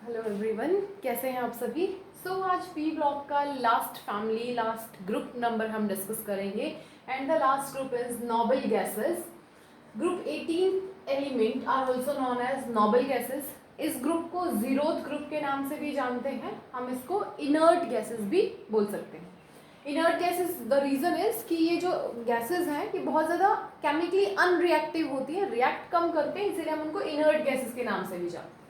Hello everyone, कैसे हैं आप सभी। आज पी ब्लॉक का last family, last group number हम डिस्कस करेंगे and the last group is noble gases. Group 18 element are also known as noble gases. इस ग्रुप को जीरोथ ग्रुप के नाम से भी जानते हैं। हम इसको इनर्ट गैसेस भी बोल सकते हैं। Inert gases, the reason is कि ये जो गैसेस हैं ये बहुत ज़्यादा केमिकली अनरिएक्टिव होती है, रिएक्ट कम करते हैं, इसीलिए हम उनको इनर्ट गैसेस के नाम से भी जानते हैं।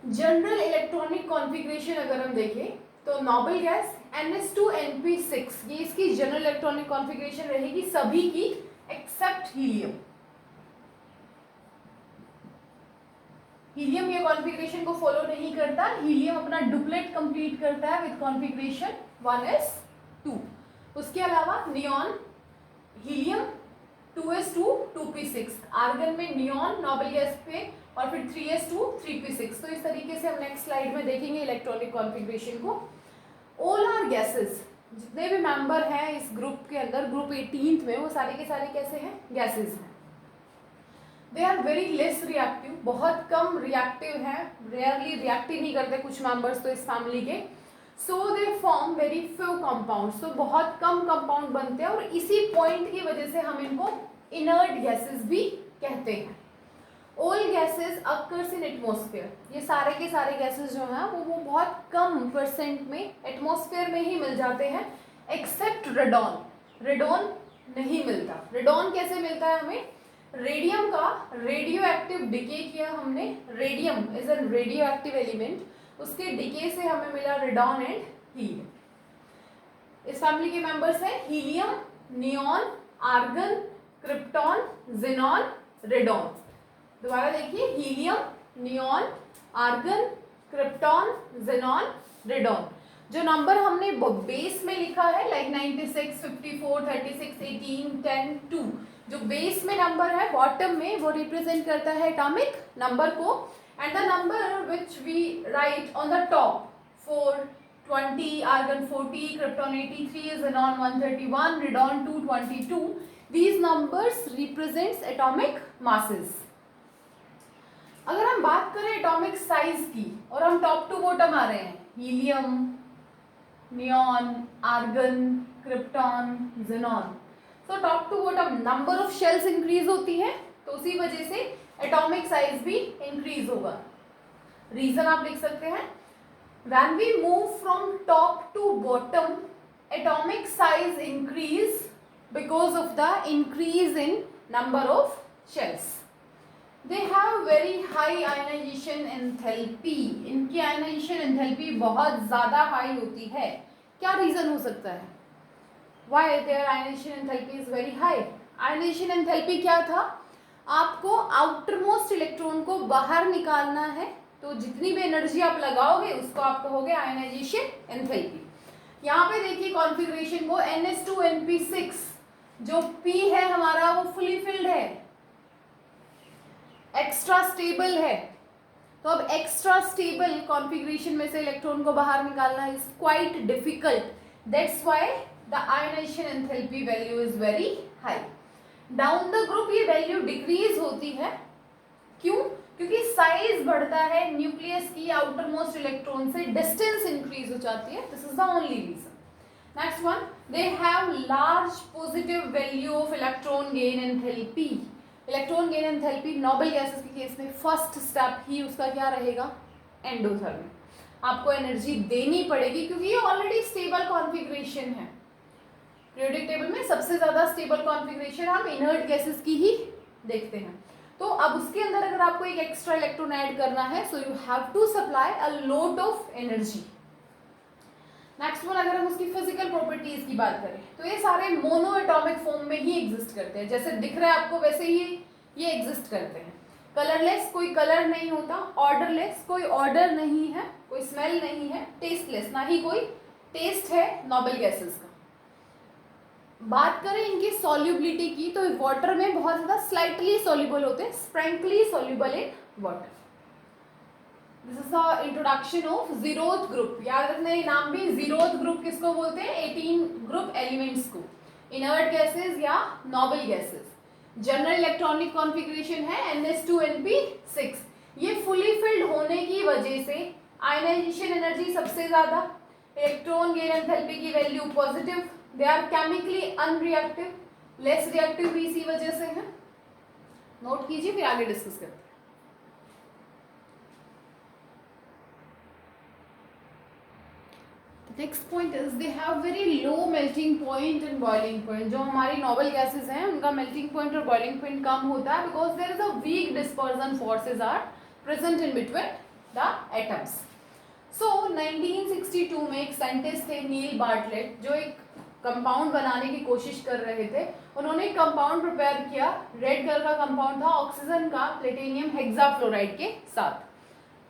जनरल इलेक्ट्रॉनिक कॉन्फ़िगरेशन अगर हम देखें तो नोबल गैस NH2NP6, ये इसकी जनरल इलेक्ट्रॉनिक कॉन्फ़िगरेशन रहेगी सभी की एक्सेप्ट हीलियम। हीलियम ये कॉन्फ़िगरेशन को फॉलो नहीं करता। हीलियम अपना डुप्लेट कंप्लीट करता है विद कॉन्फ़िगरेशन 1s2। उसके अलावा neon, helium 2s2 2p6, argon में नियॉन नोबल गैस पे, और फिर 3s2 3p6। तो इस तरीके से हम नेक्स्ट स्लाइड में देखेंगे इलेक्ट्रॉनिक कॉन्फ़िगरेशन को। ऑल आर गैसेस, जितने भी मेंबर हैं इस ग्रुप के अंदर, ग्रुप 18 में, वो सारे के सारे कैसे हैं? गैसेस हैं। They are very less reactive, बहुत कम रिएक्टिव हैं, रेयरली रिएक्ट ही नहीं करते कुछ मेंबर्स तो इस फैमिली के। So they form very few compounds, तो बहुत कम कंपाउंड बनते हैं और इसी पॉइंट की वजह से हम इनको इनर्ट गैसेस भी कहते हैं। All gases occurs in atmosphere, ये सारे के सारे गैसेस जो हैं वो बहुत कम परसेंट में एटमॉस्फेयर में ही मिल जाते हैं, एक्सेप्ट रेडॉन। रेडॉन नहीं मिलता। रेडॉन कैसे मिलता है हमें? रेडियम का रेडियो एक्टिव डिके किया हमने, radium is an radio active element, उसके डिके से हमें मिला रेडॉन एंड हीलियम। इस फैमिली के मेंबर्स हैं helium, neon, argon, krypton, xenon, radon. दोबारा देखिए, helium, neon, argon, krypton, xenon, radon. जो नंबर हमने बेस में लिखा है लाइक 96, 54, 36, 18, 10, 2, जो बेस में नंबर है बॉटम में, वो रिप्रेजेंट करता है एटॉमिक नंबर को। And the number which we write on the top 4, 20, argon 40, krypton 83, xenon 131, radon 222, these numbers represents atomic masses। अगर हम बात करें एटॉमिक साइज की और हम टॉप टू बॉटम आ रहे हैं, helium, neon, argon, krypton, xenon, तो top to bottom number of shells increase होती है, तो उसी वजह से एटॉमिक साइज भी इंक्रीज होगा। रीजन आप लिख सकते हैं, when we move from top to bottom atomic size increase because of the increase in number of shells. They have very high ionization enthalpy, इनकी ionization enthalpy बहुत ज़्यादा हाई होती है। क्या रीज़न हो सकता है? Why their ionization enthalpy is very high? Ionization enthalpy क्या था? आपको आउटरमोस्ट इलेक्ट्रॉन को बाहर निकालना है, तो जितनी भी एनर्जी आप लगाओगे उसको आप कहोगे आयनाइजेशन एंथैल्पी। यहाँ पे देखिए कॉन्फ़िगरेशन को, NH2NP6 जो P है हमारा वो फुली फिल्ड है, एक्स्ट्रा स्टेबल है। तो अब एक्स्ट्रा स्टेबल कॉन्फ़िगरेशन में से इलेक्ट्रॉन को बाहर निकालना is quite difficult, that's why the ionisation enthalpy value is very high. Down the group ये वैल्यू डिक्रीज होती है, क्यों? क्योंकि साइज बढ़ता है न्यूक्लियस की, आउटरमोस्ट इलेक्ट्रॉन से डिस्टेंस इंक्रीज हो जाती है, this is the only reason. Next one, they have large positive value of electron gain enthalpy. Electron gain enthalpy noble gases के केस में फर्स्ट स्टेप ही उसका क्या रहेगा? एंडोथर्मी। आपको एनर्जी देनी पड़ेगी क्योंकि ये ऑलरेडी स्टेबल कॉन्फ़िगरेशन है। पीरियोडिक टेबल में सबसे ज़्यादा स्टेबल कॉन्फ़िगरेशन हम इनर्ट गैसेस की ही देखते हैं। तो अब उसके अंदर अगर आपको एक एक्स्ट्रा इलेक्ट्रॉन ऐड करना है, so you have to supply a lot of energy. Next one, अगर हम उसकी फिजिकल प्रॉपर्टीज की बात करें तो ये सारे मोनो एटॉमिक फॉर्म में ही एग्जिस्ट करते हैं, जैसे दिख रहा है आपको वैसे ही ये एग्जिस्ट करते हैं। कलरलेस, कोई कलर नहीं होता, ऑर्डरलेस, कोई ऑर्डर नहीं है, कोई स्मेल नहीं है, टेस्टलेस, ना ही कोई टेस्ट है नोबल गैसेस का। बात करें इनकी सॉल्युबिलिटी की तो वाटर में बहुत ज़्यादा स्लाइटली सॉल्युबल होते हैं, sparingly soluble in water. This is the introduction of zeroth group. याद रखना ये नाम भी, जीरोथ ग्रुप किसको बोलते हैं? 18 ग्रुप एलिमेंट्स को, इनर्ट गैसेस या noble gases. General electronic configuration है NH2NP6। ये फुली फिल्ड होने होने की वजह से आयनाइजेशन एनर्जी सबसे ज्यादा, इलेक्ट्रॉन गेन एंथैल्पी की value positive, they are chemically unreactive, less reactive भी इसी वजह से है। नोट कीजिए, फिर आगे डिस्कस करते हैं। Next point is they have very low melting point and boiling point. जो हमारी नोबल गैसेस हैं उनका मेल्टिंग पॉइंट और बॉइलिंग पॉइंट कम होता है because there is a weak dispersion forces are present in between the atoms. So 1962 में एक साइंटिस्ट थे नील बार्टलेट, जो एक कंपाउंड बनाने की कोशिश कर रहे थे। उन्होंने एक कंपाउंड प्रिपेयर किया, रेड कलर का कंपाउंड था, ऑक्सीजन का प्लेटिनियम हेक्साफ्लोराइड के साथ।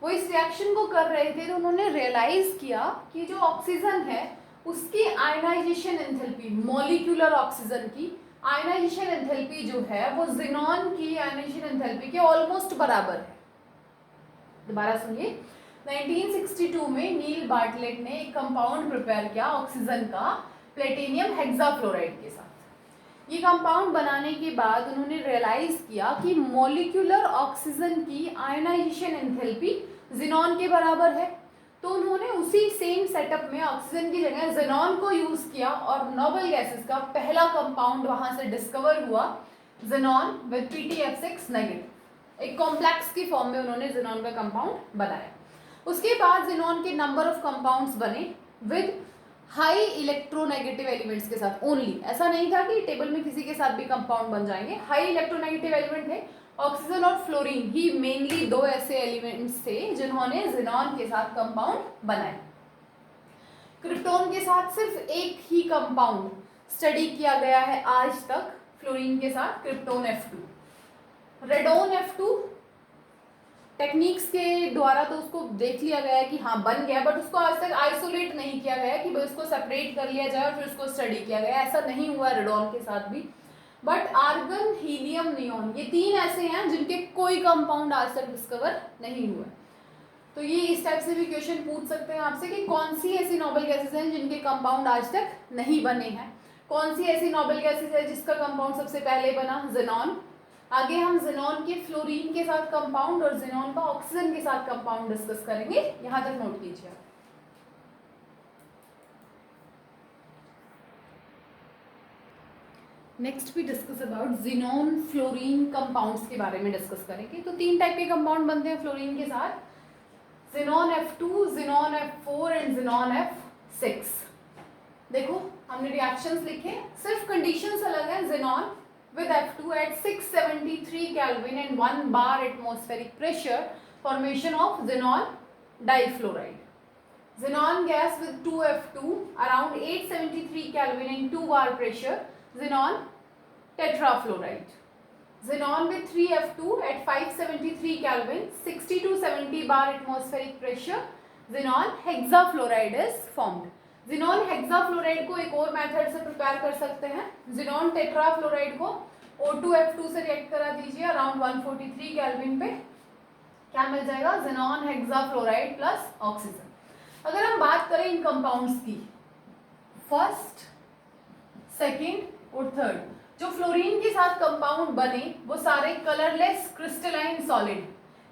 वो इस रिएक्शन को कर रहे थे तो उन्होंने रियलाइज किया कि जो ऑक्सीजन है उसकी आयनाइजेशन एंथैल्पी, मॉलिक्यूलर ऑक्सीजन की आयनाइजेशन एंथैल्पी जो है वो ज़ीनॉन की आयनाइजेशन एंथैल्पी के ऑलमोस्ट बराबर है। दोबारा सुनिए, 1962 में नील बार्टलेट ने एक कंपाउंड प्रिपेयर किया ऑक्सीजन का प्लेटिनियम हेक्साफ्लोराइड के साथ। ये कंपाउंड बनाने के बाद उन्होंने रियलाइज किया कि मॉलिक्यूलर ऑक्सीजन की आयनाइजेशन एंथैल्पी ज़ीनॉन के बराबर है। तो उन्होंने उसी सेम सेटअप में ऑक्सीजन की जगह ज़ीनॉन को यूज किया और नोबल गैसेस का पहला कंपाउंड वहां से डिस्कवर हुआ, ज़ीनॉन विद PtF6 नेगेटिव। एक कॉम्प्लेक्स की फॉर्म में उन्होंने ज़ीनॉन का कंपाउंड बनाया। उसके बाद ज़ीनॉन के नंबर ऑफ कंपाउंड्स बने विद हाई इलेक्ट्रोनेगेटिव एलिमेंट्स के साथ ओनली। ऐसा नहीं था कि टेबल में किसी के साथ भी कंपाउंड बन जाएंगे। हाई इलेक्ट्रोनेगेटिव एलिमेंट थे, ऑक्सीजन और फ्लोरीन ही मेनली दो ऐसे एलिमेंट्स थे जिन्होंने ज़ीनॉन के साथ कंपाउंड बनाए। क्रिप्टॉन के साथ सिर्फ एक ही कंपाउंड स्टडी किया गया है आज तक, फ्लोरीन के साथ krypton F2। Radon F2 techniques के द्वारा तो उसको देख लिया गया है कि हाँ बन गया, बट उसको आज तक आइसोलेट नहीं किया गया कि उसको सेपरेट कर लिया जाए और फिर उसको स्टडी किया गया। ऐसा नहीं हुआ रेडोन के साथ भी। बट आर्गन, हीलियम, नियोन, ये तीन ऐसे हैं जिनके कोई कंपाउंड आज तक डिस्कवर नहीं हुआ। तो ये इस टाइप से भी क्वेश्चन पूछ सकते हैं आपसे कि कौन सी ऐसी नोबल गैसेस हैं जिनके कंपाउंड आज तक नहीं बने हैं, कौन सी ऐसी नोबल गैसेस है जिसका कंपाउंड सबसे पहले बना, ज़ीनॉन। आगे हम ज़ीनॉन के फ्लोरीन के साथ कंपाउंड और ज़ीनॉन का ऑक्सीजन के साथ कंपाउंड डिस्कस करेंगे। यहां तक नोट कीजिए। नेक्स्ट भी discuss about xenon fluorine compounds के बारे में डिस्कस करेंगे। तो तीन टाइप के कंपाउंड बनते हैं फ्लोरीन के साथ, xenon F2, xenon F4 and xenon F6। देखो हमने रिएक्शंस लिखे, सिर्फ कंडीशंस अलग है। Xenon with F2 at 673 Kelvin and 1 bar atmospheric pressure, formation of xenon difluoride. Xenon gas with 2F2 around 873 Kelvin and 2 bar pressure, xenon tetrafluoride. Xenon with 3F2 at 573 Kelvin, 60 to 70 bar atmospheric pressure, xenon hexafluoride is formed. Xenon hexafluoride को एक और method से prepare कर सकते हैं। Xenon tetrafluoride को O2F2 से react करा दीजिए अराउंड 143 केल्विन पे, क्या मिल जाएगा, ज़ीनॉन हेक्साफ्लोराइड प्लस ऑक्सीजन। अगर हम बात करें इन कंपाउंड्स की, फर्स्ट, सेकेंड और थर्ड, जो फ्लोरीन के साथ कंपाउंड बने वो सारे कलरलेस क्रिस्टलाइन सॉलिड,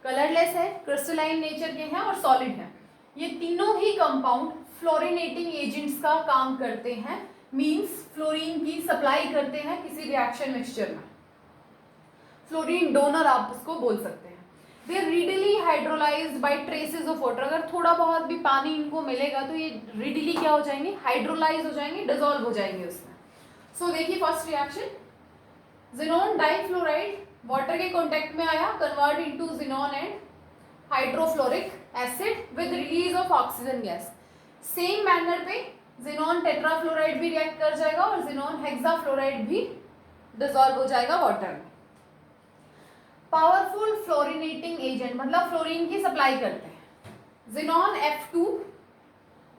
कलरलेस है, क्रिस्टलाइन नेचर के हैं और सॉलिड हैं। ये तीनों ही कंपाउंड फ्लोरिनेटिंग एजेंट्स का काम करते हैं, मींस फ्लोरीन की सप्लाई करते हैं किसी रिएक्शन मिक्सचर में। फ्लोरीन डोनर आप उसको बोल सकते हैं। They readily hydrolysed by traces of water. अगर थोड़ा बहुत भी पानी इनको मिलेगा तो ये रीडिली क्या हो जाएंगे, हाइड्रोलाइज हो जाएंगे, डिसॉल्व हो जाएंगे उसमें। सो देखिए first reaction, xenon difluoride water के कांटेक्ट में आया, convert into xenon and hydrofluoric acid with release of oxygen gas. Same manner पे ज़ीनॉन टेट्राफ्लोराइड भी रिएक्ट कर जाएगा और ज़ीनॉन हेक्साफ्लोराइड भी डिसॉल्व हो जाएगा वाटर में। पावरफुल फ्लोरिनेटिंग एजेंट मतलब फ्लोरीन की सप्लाई करते हैं। ज़ीनॉन F2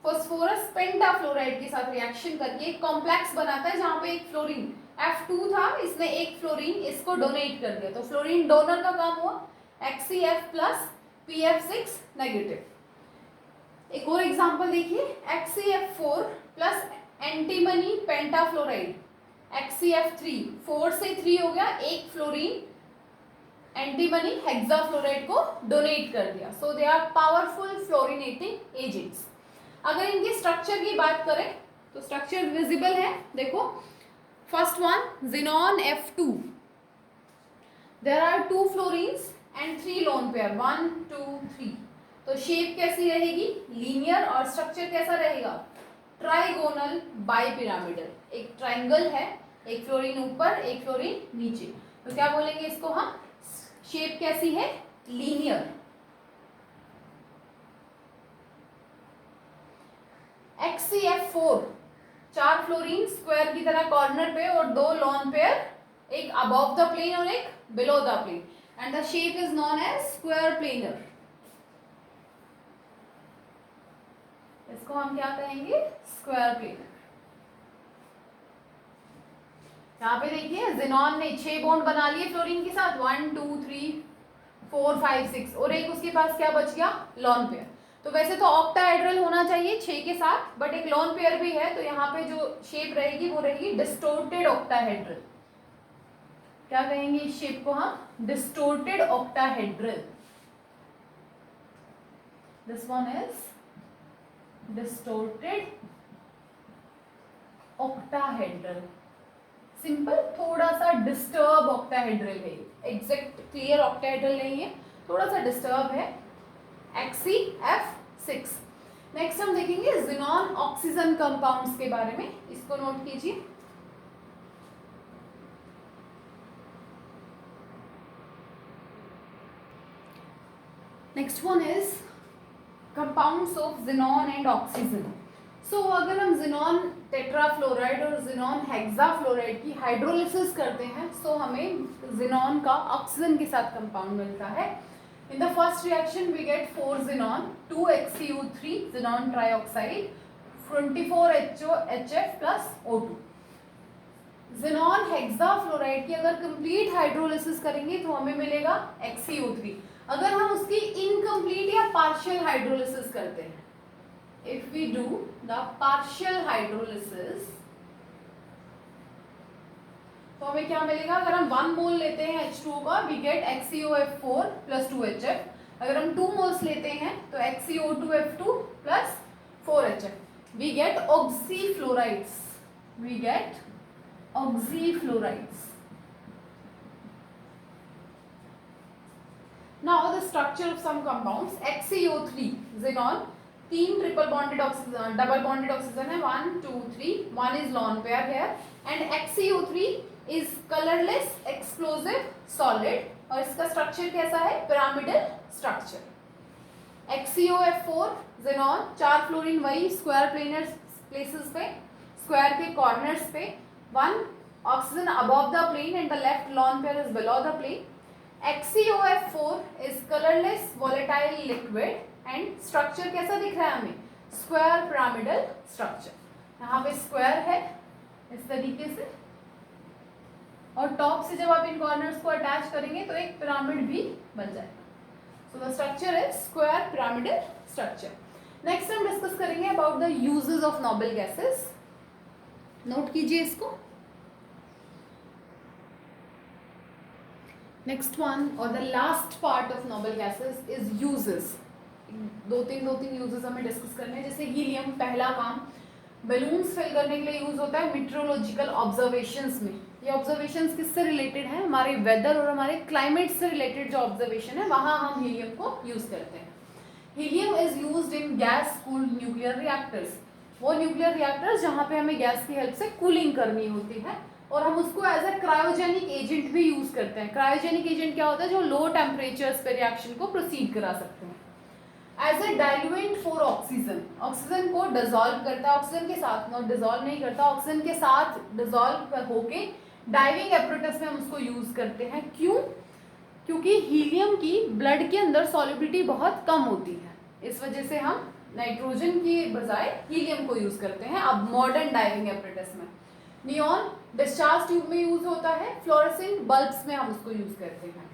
फॉस्फोरस पेंटाफ्लोराइड के साथ रिएक्शन करके एक कॉम्प्लेक्स बनाता है जहां पे एक फ्लोरीन F2 था, इसने एक फ्लोरीन इसको डोनेट कर दिया, तो फ्लोरीन डोनर का काम हुआ, HCF प्लस PF6 नेगेटिव। एक और एग्जांपल देखिए, HCF4 प्लस एंटीमनी पेंटाफ्लोराइड, HCF3, 4 से 3 हो गया, एक फ्लोरीन एंटीमनी हेक्साफ्लोराइड को डोनेट कर दिया. So they are powerful fluorinating agents. अगर इनके स्ट्रक्चर की बात करें तो स्ट्रक्चर विजिबल है. देखो first one Xenon F2. There are 2 fluorines and 3 lone pair 1 2 3. तो शेप कैसी रहेगी? लीनियर. और स्ट्रक्चर कैसा रहेगा? Trigonal bipyramidal. एक ट्राइंगल है, एक फ्लोरीन ऊपर एक फ्लोरीन नीचे. तो क्या बोलेंगे इसको हम? शेप कैसी है? लीनियर. XCF4 4 फ्लोरीन स्क्वायर की तरह कॉर्नर पे और 2 लॉन पेयर, एक अबव द प्लेन और एक below the plane, and the shape is known as square planar. इसको हम क्या कहेंगे? Square planar. यहाँ पे देखिए Xenon ने 6 बॉन्ड बना लिए फ्लोरीन के साथ 1 2 3 4 5 6 और एक उसके पास क्या बच गया? Lone pair. तो वैसे तो ऑक्टाहेड्रल होना चाहिए 6 के साथ, बट एक लॉन पेयर भी है तो यहाँ पे जो शेप रहेगी वो रहेगी डिस्टोर्टेड ऑक्टाहेड्रल. क्या कहेंगे इस शेप को हम? Distorted octahedral. This one is distorted octahedral. Simple, थोड़ा सा डिस्टर्ब ऑक्टाहेड्रल है. एग्जैक्ट क्लियर ऑक्टाहेड्रल नहीं है, थोड़ा सा डिस्टर्ब है. XCF6. नेक्स्ट हम देखेंगे Xenon ऑक्सीजन कंपाउंड्स के बारे में. इसको नोट कीजिए. Next one is compounds of Xenon and oxygen. So अगर हम Xenon टेट्राफ्लोराइड और Xenon हेक्साफ्लोराइड की हाइड्रोलिसिस करते हैं सो हमें Xenon का ऑक्सीजन के साथ कंपाउंड मिलता है. In the first reaction we get 4 Xenon 2 HCU3 Xenon trioxide 24 HF plus O2. Xenon hexafluoride की अगर कंप्लीट हाइड्रोलिसिस करेंगे तो हमें मिलेगा XCO3. अगर हम उसकी इनकम्प्लीट या पार्शियल हाइड्रोलिसिस करते हैं, if we do the partial hydrolysis, तो हमें क्या मिलेगा? अगर हम 1 मोल लेते हैं H2O का we get XCOF4 plus 2HF. अगर हम 2 मोल्स लेते हैं तो XCO2F2 plus 4HF. we get oxyfluorides. we get oxyfluorides. Now the structure of some compounds. XCO3 Xenon 3 triple bonded oxygen, double bonded oxygen है 1 2 3. 1 is lone pair here. And XCO3 is colourless explosive solid और इसका structure कैसा है? Pyramidal structure. XCOF4 Xenon 4 fluorine वही square planar places पे, square के corners पे. 1 oxygen above the plane and the left lone pair is below the plane. XCOF4 is colourless volatile liquid and structure कैसा दिख रहा है हमें? Square pyramidal structure. यहाँ पे स्क्वायर है इस तरीके से और टॉप से जब आप इन कॉर्नर्स को अटैच करेंगे तो एक पिरामिड भी बन जाएगा. So the structure is square pyramidal structure. Next हम डिस्कस करेंगे about the uses of noble gases. Note कीजिए इसको. नेक्स्ट वन और the last part of noble gases is uses. दो तीन यूजेस हमें डिस्कस करने हैं. जैसे हीलियम, पहला काम बलून्स फिल करने के लिए यूज होता है मीटरोलॉजिकल ऑब्जर्वेशंस में. ये ऑब्जर्वेशंस किससे रिलेटेड हैं? हमारे वेदर और हमारे क्लाइमेट से रिलेटेड जो ऑब्जर्वेशन है वहाँ हम हीलियम को यूज करते हैं. Helium is used in gas cooled nuclear reactors. वो न्यूक्लियर रिएक्टर्स जहाँ पे हमें गैस की हेल्प से कूलिंग करनी होती है और हम उसको एज ए क्रायोजेनिक एजेंट भी यूज करते हैं. क्रायोजेनिक एजेंट क्या होता है? जो लो टेम्परेचर्स पे रिएक्शन को प्रोसीड करा सकते हैं. As a diluent for oxygen, oxygen को डिजोल्व करता है. ऑक्सीजन के साथ नॉट डिजोल्व नहीं करता, ऑक्सीजन के साथ डिजोल्व होके डाइविंग एपरेटस में हम उसको यूज करते हैं. क्यों? क्योंकि हीलियम की ब्लड के अंदर सॉल्युबिलिटी बहुत कम होती है. इस वजह से हम नाइट्रोजन की बजाय हीलियम को यूज करते हैं अब मॉडर्न डाइविंग एपरेटस में. नियॉन डिस्चार्ज ट्यूब में यूज होता है. फ्लोरेसेंट बल्ब्स में हम उसको यूज करते हैं.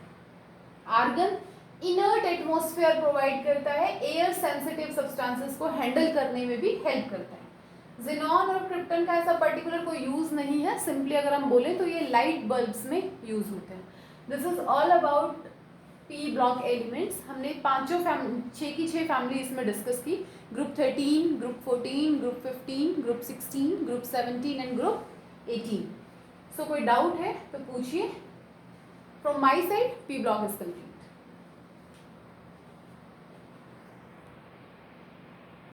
आर्गन इनर्ट एटमॉस्फेयर प्रोवाइड करता है. एयर सेंसिटिव सब्सटेंसेस को हैंडल करने में भी हेल्प करता है. Xenon और क्रिप्टन का ऐसा पर्टिकुलर कोई यूज नहीं है. सिंपली अगर हम बोलें तो ये लाइट बल्ब्स में यूज होते हैं. This is all about P block elements. हमने पांचों छः की छः फैमिली इसमें डिस्कस की, group 13, group 14, group 15, group 16, group 17 and group 18। सो कोई डाउट है तो पूछिए। From my side P block is complete.